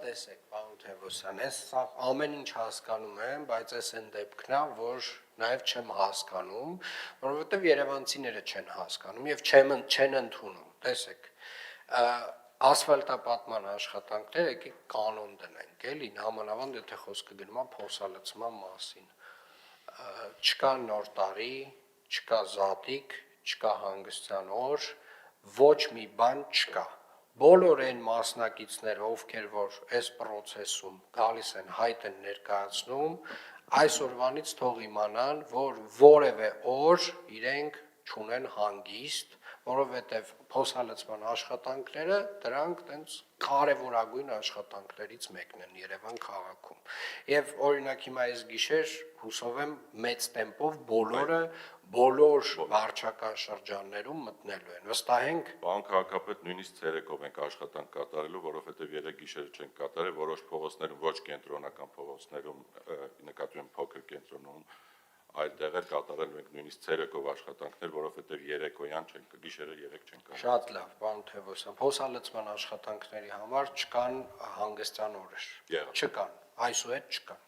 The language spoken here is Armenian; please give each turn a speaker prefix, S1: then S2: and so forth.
S1: տեսեք, պարոն Թևոսյան, ես սա ամեն ինչ հասկանում եմ, բայց այս այն դեպքն է, որ նաև չեմ հասկանում, որովհետև երևանցիները չեն հասկանում եւ չեն ընդունում։ Տեսեք, ասֆալտապատման աշխատանքները եկեք կանոն դնենք, էլի, նամանավանդ եթե խոսքը գնում է փոսալցման մասին։ Չկա նոր տարի, չկա զատիկ, չկա հանգստյան օր, ոչ մի բան չկա։ Բոլոր այն մասնակիցները, ովքեր որ այս process-ում գալիս են հայտ են ներկայացնում, այսօրվանից թող իմանան, որ որևէ օր իրենք չունեն հանգիստ, որովհետև փոսալցման աշխատանքները դրանք տենց կարևորագույն աշխատանքներից մեկն են Երևան քաղաքում։ Եվ օրինակ հիմա այս գիշեր հուսով եմ մեծ տեմպով բոլոր վարչական շրջաններում մտնելու են։ Վստահենք։
S2: Պարոն քաղաքապետ, նույնիսկ ցերեկով ենք աշխատանք կատարելու, որովհետև երեք գիշերը չենք կատարել, որոշ փողոցներում, ոչ կենտրոնական փողոցներում, նկատի ունեմ փոքր կենտրոնում, այլ տեղեր կատարելու ենք նույնիսկ ցերեկով աշխատանքներ, որովհետև երեկոյան չենք, գիշերը երեք չենք կատարել։
S1: Շատ լավ, պարոն Թևոսյան, փոսալցման աշխատանքների համար չկան հանգստյան օրեր։ Չկան, այսուհետ չկան։